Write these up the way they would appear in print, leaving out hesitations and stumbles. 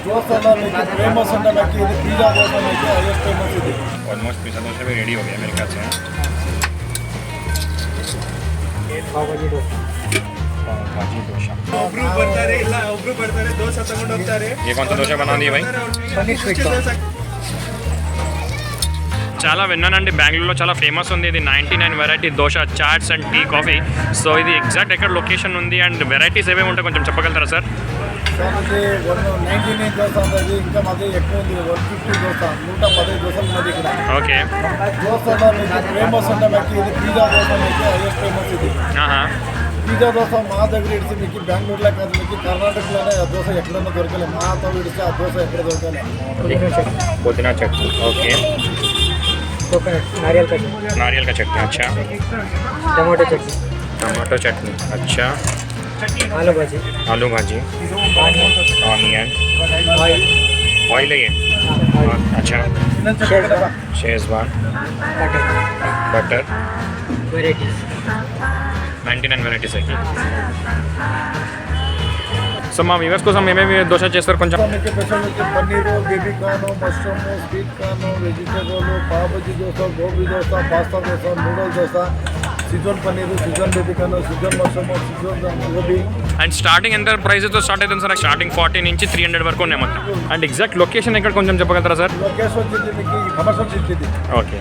దోశలో మీకు ఫేమస్ అంటే నాకు ఇది పిజ్జా దోశ మీకు హైయెస్ట్ ఫేమస్ ఇది ऑलमोस्ट पिज़्ज़ा डोसा भी रेडी हो गया मेरे ख्याल से पाव भाजी डोसा भाजी डोसा ಒಬ್ರು ಬರ್ತಾರೆ ಇಲ್ಲ ಒಬ್ರು ಬರ್ತಾರೆ ದೋಸೆ ತಗೊಂಡು ಹೋಗ್ತಾರೆ ये कौन सा डोसा बना दिया भाई पनीर स्वीट कॉर्न చాలా విన్నానండి బెంగళూరులో చాలా ఫేమస్ ఉంది ఇది 99 variety dosa chaats and tea coffee so ఇది ఎగ్జాక్ట్ ఎక్కడ లొకేషన్ ఉంది అండ్ వెరైటీస్ ఏమేమి ఉంటాయి కొంచెం చెప్పగలుగుతారా సార్ సార్ అది 99 దోశ ఉంటుంది ఇంకా మాది ఎక్కువ ఉంది 150 దోశ 115 దోశలు ఉన్నది ఇక్కడ ఓకే దోశలో మీకు ఫేమస్ అంటే నాకు ఇది పిజ్జా దోశ మీకు హైయెస్ట్ ఫేమస్ ఇది పిజ్జా దోశ మా దగ్గర ఇడిచి మీకు బెంగళూరులో కాదు మీకు కర్ణాటకలోనే ఆ దోశ ఎక్కడన్నా దొరకలేదు మాతో ఇడిచి ఆ దోశ ఎక్కడ దొరకలేదు పుదీనా చట్నీ ఓకే कोकोनट नारियल का चटनी अच्छा टमाटो चटनी अच्छा आलू भाजी ऑनियन ऑयल है ये अच्छा शेजवान बटर वेराइटीज 99 వెరైటీస్ है సో మా వ్యూవర్స్ కోసం ఏమేమి దోశ చేస్తారు కొంచెం మీకు స్పెషల్ వచ్చి paneer baby corn mushroom sweet corn vegetable pav bhaji dosa gobi dosa pasta dosa noodle dosa schezwan paneer schezwan baby corn schezwan mushroom schezwan gobi and starting ఎంత ప్రైస్తో స్టార్ట్ అవుతుంది సార్ స్టార్టింగ్ 40 నుంచి 300 వరకు ఉన్నాయి మొత్తం అండ్ ఎగ్జాక్ట్ లొకేషన్ ఎక్కడ కొంచెం చెప్పగలుగుతారా సార్ లొకేషన్ వచ్చి మీకు కమర్షియల్ సిటీ ఓకే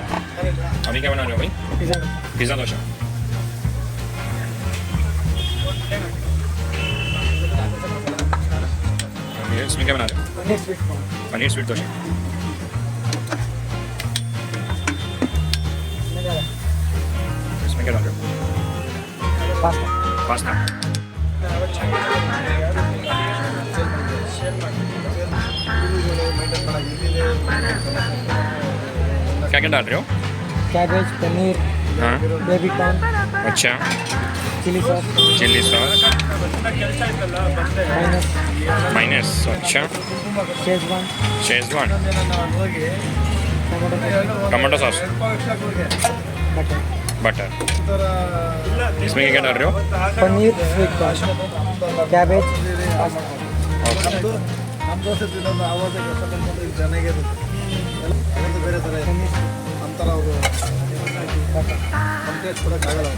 అవి क्या बना रहे हो भाई पिज़्ज़ा डोसा इसमें क्या बना रहे हो पनीर स्वीट डोसा इसमें क्या डाल रहे हो पास्ता क्या क्या डाल रहे हो कैबेज पनीर हाँ बेबी कॉर्न अच्छा चिली सॉस माइनस अच्छा शेजवान टमाटो सॉस बटर इसमें क्या डाल रहे हो पनीर स्वीट कॉर्न कैबेज ನಮ್ಮ ದೋಸೆ ತಿನ್ನೋದು ಆವಾಜ ಚೆನ್ನಾಗಿದೆ ಬೇರೆ ಥರ ಅಂತರ ಅವರು ಟೇಸ್ಟ್ ಕೊಡೋಕ್ಕಾಗಲ್ಲ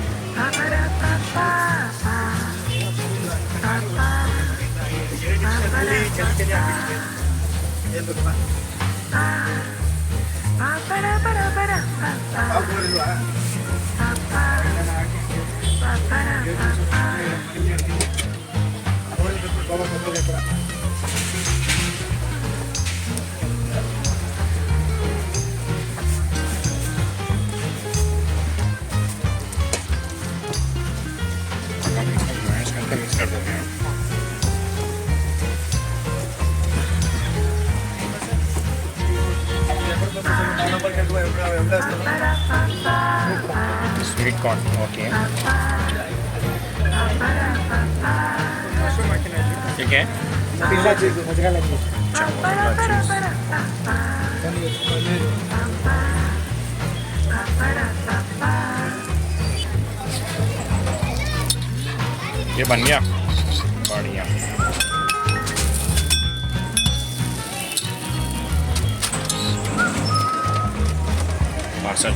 मिक्स कर दोगे स्वीट कॉर्न ओके ठीक है पिज़्ज़ा चीज़ मोज़रेला चीज़ ये बन गया बढ़िया पार्सल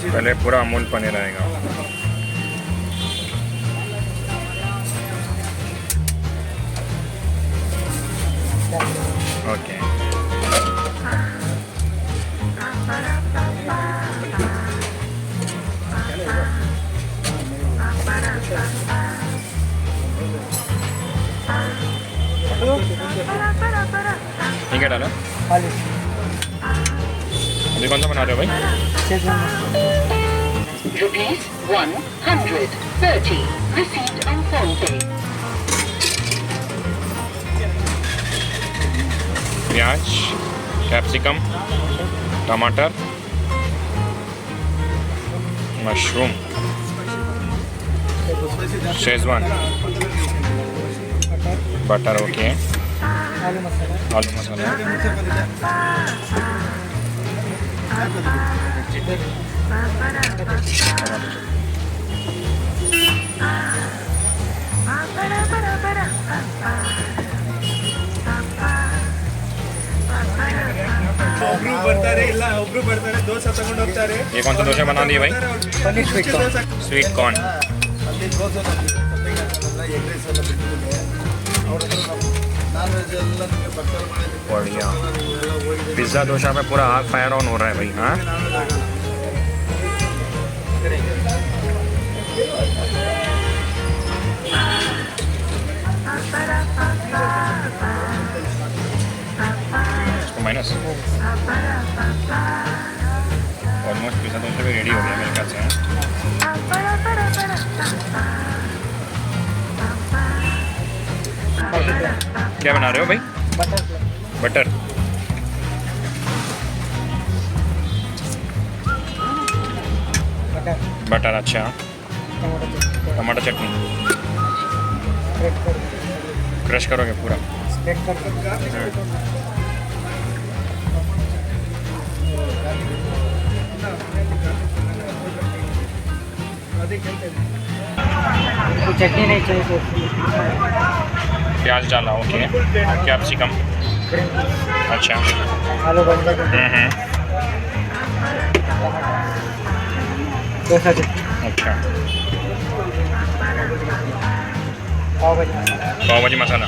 पहले पूरा अमूल पनीर आएगा ओके ठीक है डाला अभी कौन सा बना रहे हो भाई ₹130 received on phone pay. प्याज कैप्सिकम टमाटर मशरूम शेजवान बटर ओके आलू मसाला ಒಬ್ರು ಬರ್ತಾರೆ ಇಲ್ಲ ಒಬ್ರು ಬರ್ತಾರೆ ದೋಸೆ ತಗೊಂಡು ಹೋಗ್ತಾರೆ ये कौन सा डोसा बना दिए भाई? Paneer sweet corn sweet corn. ಅಲ್ಲಿ ದೋಸೆ ಎಲ್ಲ ಎಗ್ ರೈಸ್ ಎಲ್ಲ ಬಿಟ್ಟಿದೆ ಅವ್ರ ಹತ್ರ ನಾನ್ ವೆಜ್ ಎಲ್ಲ ನಿಮಗೆ ಬರ್ತಾರೆ ಮಾಡಿದ್ದೀನಿ बढ़िया. ಎಲ್ಲ ಹೋಗಿದೆ पिज़्ज़ा डोसा पे पूरा आग फायर ऑन हो रहा है भाई. हाँ, इसको माइनस. ऑलमोस्ट पिज़्ज़ा डोसा भी रेडी हो गया मेरे ख्याल से. क्या बना रहे हो भाई? Butter butter. Butter butter. अच्छा. टमाटर टमाटर चटनी चटनी स्प्रेड कर क्रश करोगे पूरा. स्प्रेड करके तो चटनी नहीं चाहिए तो प्याज डाला. ओके. कैप्सिकम. अच्छा. आलू बंद डोसा चटनी अच्छा. पाव भाजी पाव भाजी मसाला.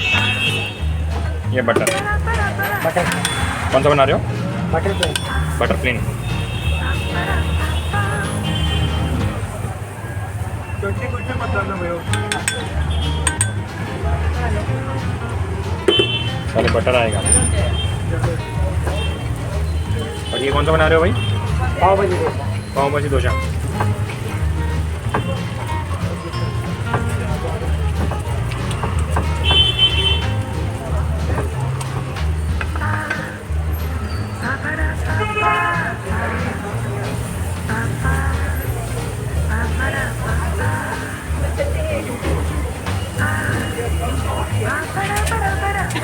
ये बटर. बटर कौन सा बना रहे हो? Butter plain butter plain. चटनी कुछ मत डालना भाई पहले बटर आएगा. और ये कौन सा बना रहे हो भाई? पाव भाजी डोसा पाव भाजी डोसा.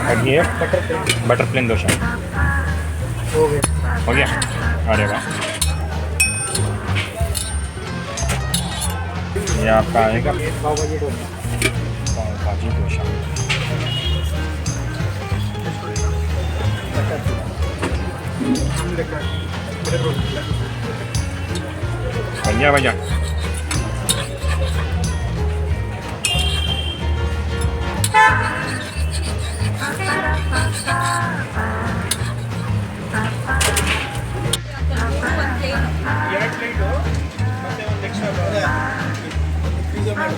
और ये बटर प्लेन डोसा. हो गया हो गया. अरे वाह. ये आपका आएगा पाव भाजी डोसा पाव भाजी डोसा. बढ़िया भैया. ಎರಡು ಪ್ಲೇಟು ಮತ್ತೆ ಒಂದು ಎಕ್ಸ್ಟ್ರಾ ಪಿಜ್ಜಾ ಮಾಡಿ